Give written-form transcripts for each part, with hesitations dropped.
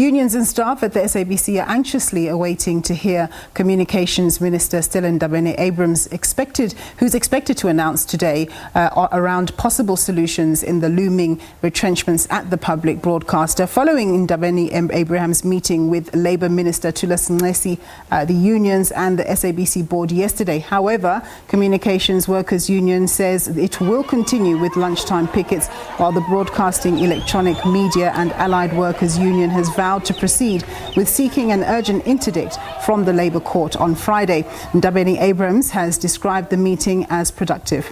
Unions and staff at the SABC are anxiously awaiting to hear Communications Minister Stella Ndabeni-Abrahams who's expected to announce today around possible solutions in the looming retrenchments at the public broadcaster. Following Ndabeni-Abrahams' meeting with Labour Minister Thulas Nxesi, the unions and the SABC board yesterday. However, Communications Workers Union says it will continue with lunchtime pickets, while the Broadcasting, Electronic Media and Allied Workers Union has vowed to proceed with seeking an urgent interdict from the Labour Court on Friday. Ndabeni-Abrahams has described the meeting as productive.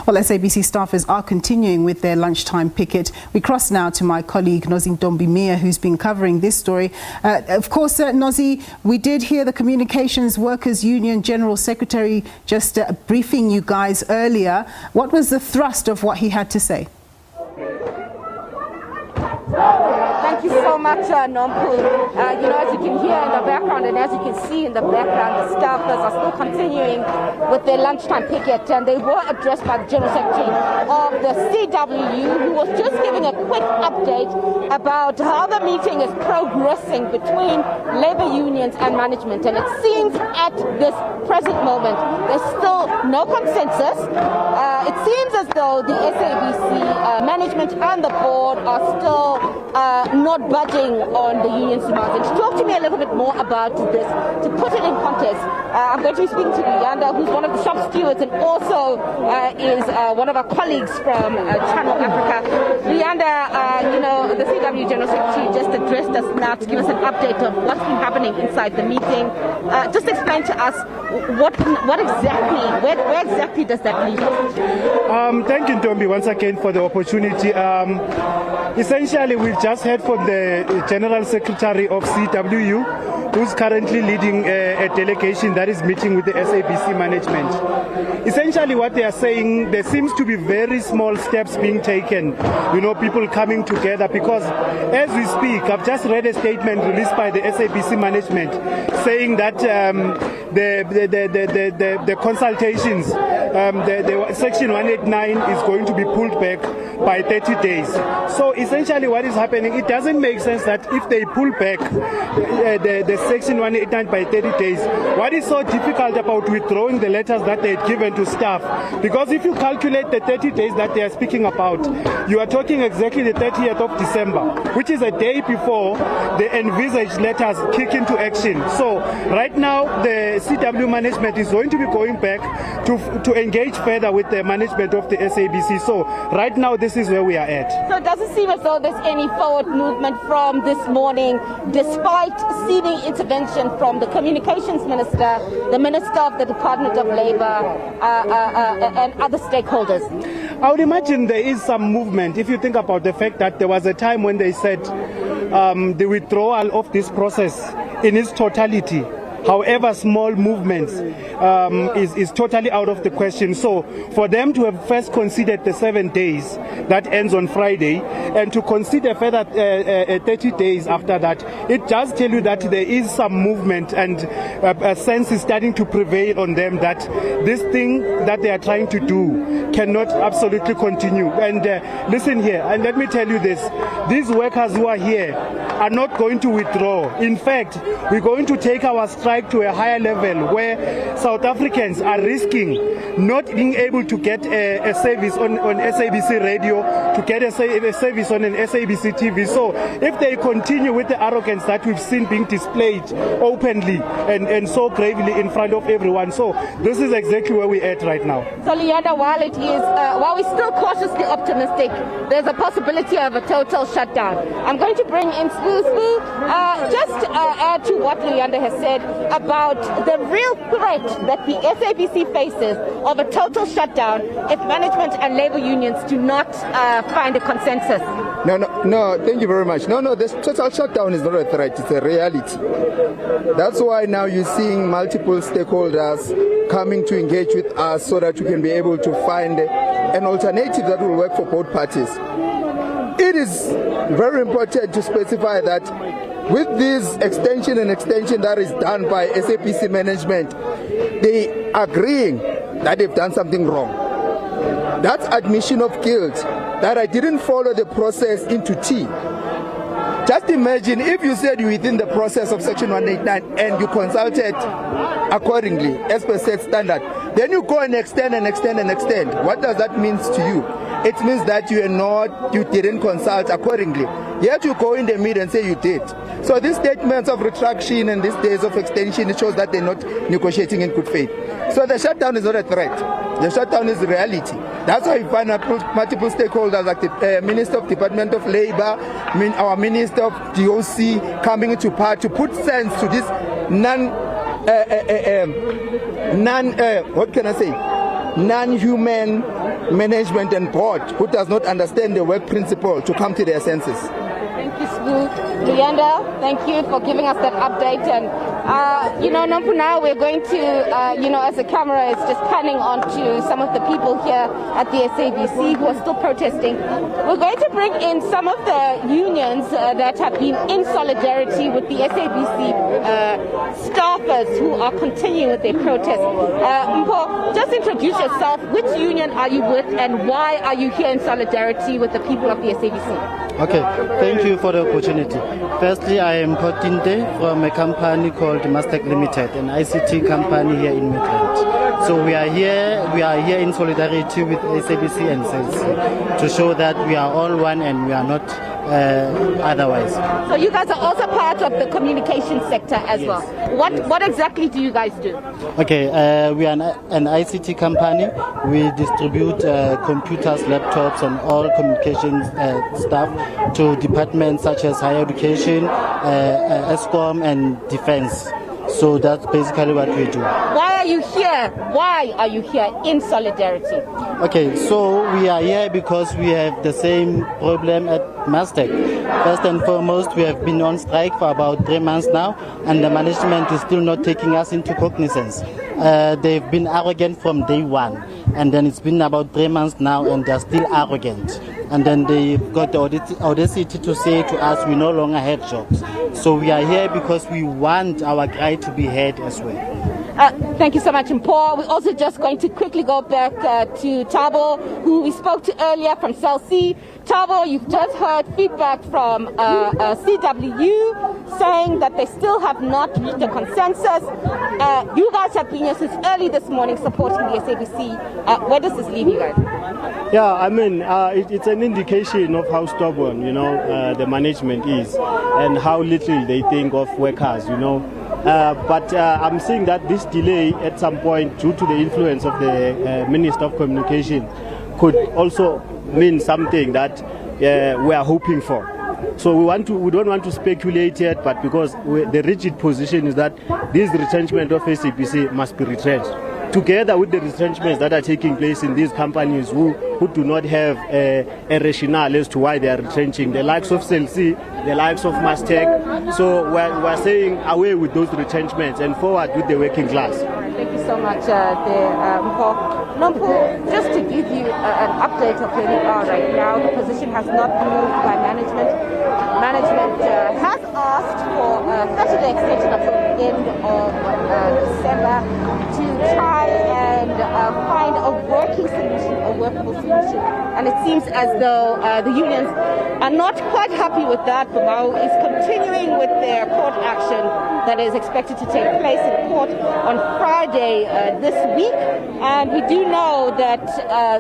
Well, SABC staffers are continuing with their lunchtime picket. We cross now to my colleague Nozintombi Miya, who's been covering this story. Of course, Nozi, we did hear the Communications Workers Union General Secretary just briefing you guys earlier. What was the thrust of what he had to say? Thank you so much, Nompu. As you can hear in the background and as you can see in the background, the staffers are still continuing with their lunchtime picket, and they were addressed by the General Secretary of the CWU, who was just giving a quick update about how the meeting is progressing between labour unions and management. And it seems at this present moment there's still no consensus. It seems as though the SABC management and the board are still not budging on the union's demands. And to talk to me a little bit more about this, to put it in context, I'm going to be speaking to Luyanda, who's one of the shop stewards and also is one of our colleagues from Channel Africa. Luyanda, the CW General Secretary just addressed us now to give us an update on what's been happening inside the meeting. Just explain to us what exactly, where exactly does that leave us? Thank you, Ntombi, once again for the opportunity. Essentially, we've just heard from the General Secretary of CWU, who's currently leading a delegation that is meeting with the SABC management. Essentially, what they are saying, there seems to be very small steps being taken, people coming together, because as we speak, I've just read a statement released by the SABC management saying that the consultations, the Section 189 is going to be pulled back by 30 days. So essentially what is happening, it doesn't make sense that if they pull back the Section 189 by 30 days, what is so difficult about withdrawing the letters that they had given to staff? Because if you calculate the 30 days that they are speaking about, you are talking exactly the 30th of December, which is a day before the envisaged letters kick into action. So right now the CW management is going to be going back to engage further with the management of the SABC. So right now this is where we are at. So it doesn't seem as though there's any forward movement from this morning, despite seeming intervention from the Communications Minister, the Minister of the Department of Labour, and other stakeholders. I would imagine there is some movement if you think about the fact that there was a time when they said the withdrawal of this process in its totality, however small movements, is totally out of the question. So for them to have first considered the 7 days that ends on Friday and to consider further 30 days after that, it does tell you that there is some movement, and a sense is starting to prevail on them that this thing that they are trying to do cannot absolutely continue. And listen here, and let me tell you this, these workers who are here are not going to withdraw. In fact, we're going to take our strike to a higher level where South Africans are risking not being able to get a service on SABC radio, to get a service on an SABC TV. So if they continue with the arrogance that we've seen being displayed openly and so gravely in front of everyone, so this is exactly where we're at right now. So Luyanda, while we're still cautiously optimistic, there's a possibility of a total shutdown. I'm going to bring in Spoo. Just add to what Luyanda has said about the real threat that the SABC faces of a total shutdown if management and labour unions do not find a consensus. No, thank you very much. No, this total shutdown is not a threat, it's a reality. That's why now you're seeing multiple stakeholders coming to engage with us so that we can be able to find an alternative that will work for both parties. It is very important to specify that with this extension that is done by SABC management, they agreeing that they've done something wrong. That's admission of guilt, that I didn't follow the process into T. Just imagine if you said you're within the process of Section 189 and you consulted accordingly as per set standard, then you go and extend and extend and extend. What does that mean to you? It means that you didn't consult accordingly. Yet you go in the middle and say you did. So these statements of retraction and these days of extension, it shows that they're not negotiating in good faith. So the shutdown is not a threat. The shutdown is reality. That's why you find multiple stakeholders like the Minister of Department of Labor, our Minister of DOC coming into part to put sense to this non-human management and board who does not understand the work principle to come to their senses. Thank you, Sbu. Leander, thank you for giving us that update. And, Nompu, now we're going to, as the camera is just panning onto some of the people here at the SABC who are still protesting, we're going to bring in some of the unions that have been in solidarity with the SABC staffers who are continuing with their protest. Mpo, just introduce yourself. Which union are you with and why are you here in solidarity with the people of the SABC? Okay, thank you for the opportunity. Firstly, I am Kotinte from a company called Mastec Limited, an ICT company here in Midrand. So we are here in solidarity with SABC and SABC to show that we are all one and we are not otherwise. So you guys are also part of the communication sector as well. What exactly do you guys do? Okay, we are an ICT company. We distribute computers, laptops and all communication stuff to departments such as higher education, ESCOM and defense. So that's basically what we do. Why are you here? Why are you here in solidarity? Okay, so we are here because we have the same problem at Mastec. First and foremost, we have been on strike for about 3 months now, and the management is still not taking us into cognizance. They've been arrogant from day one, and then it's been about 3 months now, and they're still arrogant. And then they've got the audacity to say to us, we no longer have jobs. So we are here because we want our cry to be heard as well. Thank you so much, Mpo. We're also just going to quickly go back to Tabo, who we spoke to earlier from Cell C. Tabo, you've just heard feedback from CWU saying that they still have not reached a consensus. You guys have been here since early this morning supporting the SABC. Where does this leave you guys? Yeah, I mean, it's an indication of how stubborn, the management is and how little they think of workers, But I'm seeing that this delay at some point, due to the influence of the Minister of Communication, could also mean something that we are hoping for. So we don't want to speculate yet, but because the rigid position is that this retrenchment of SABC must be retrenched, together with the retrenchments that are taking place in these companies who do not have a rationale as to why they are retrenching, the likes of Cell C, the likes of Mastec. So we're saying away with those retrenchments and forward with the working class. Thank you so much, Mpo. Nompu, just to give you an update of where we are right now, the position has not been moved by management. Management has asked for a 30-day extension until the end of December to try and find a working solution, a workable solution. And it seems as though the unions are not quite happy with that. Bumau is continuing with their court action that is expected to take place in court on Friday this week. And we do know that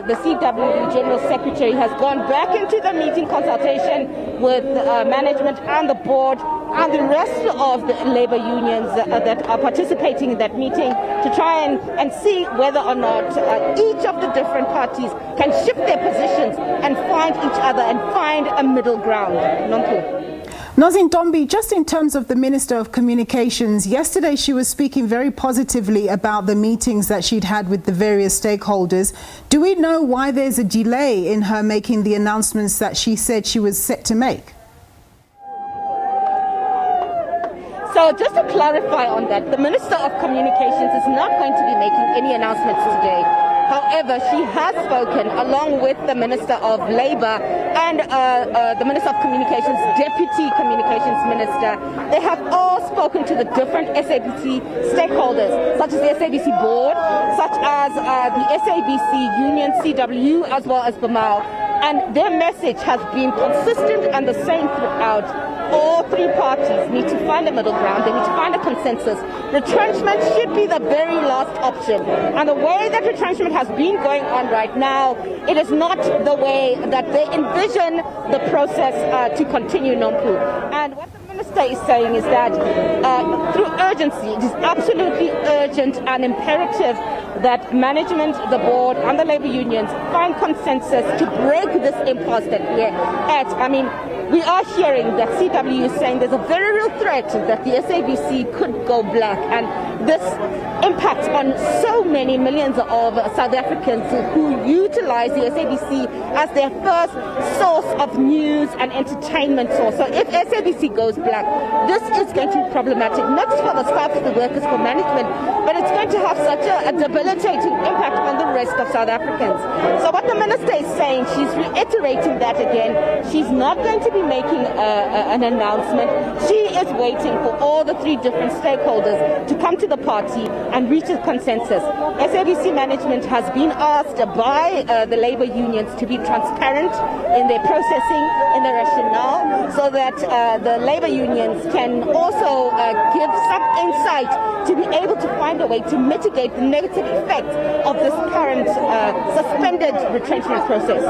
the CWU General Secretary has gone back into the meeting consultation with management and the board and the rest of the labor unions that are participating in that meeting to try and see whether or not each of the different parties can shift their positions and find each other and find a middle ground. Nompu. Nozintombi, just in terms of the Minister of Communications, yesterday she was speaking very positively about the meetings that she'd had with the various stakeholders. Do we know why there's a delay in her making the announcements that she said she was set to make? So just to clarify on that, the Minister of Communications is not going to be making any announcements today. However, she has spoken along with the Minister of Labour and the Minister of Communications, Deputy Communications Minister. They have all spoken to the different SABC stakeholders, such as the SABC board, such as the SABC Union, CWU, as well as Bumau. And their message has been consistent and the same throughout. all three parties need to find a middle ground. They need to find a consensus. Retrenchment should be the very last option. And the way that retrenchment has been going on right now, it is not the way that they envision the process to continue, Nompu. And what the Minister is saying is that through urgency, it is absolutely urgent and imperative that management, the board and the labour unions find consensus to break this impasse that we're at. I mean, we are hearing that CW is saying there's a very real threat that the SABC could go black, and this impacts on so many millions of South Africans who utilize the SABC as their first source of news and entertainment source. So if SABC goes black, this is going to be problematic, not just for the staff, the workers, for management, but it's going to have such a debilitating impact on the rest of South Africans. So what the Minister is saying, she's reiterating that again. She's not going to be making an announcement. She is waiting for all the three different stakeholders to come to the party and reach a consensus. SABC management has been asked by the labour unions to be transparent in their processing, in their rationale, so that the labour unions can also give some insight to be able to find a way to mitigate the negative effects of this current suspended retrenchment process.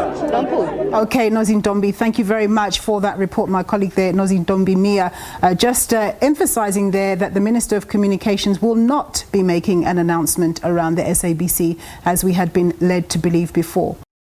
Okay, Nozintombi, thank you very much for that report. My colleague there, Nozintombi Miya, just emphasising there that the Minister of Communications will not be making an announcement around the SABC as we had been led to believe before.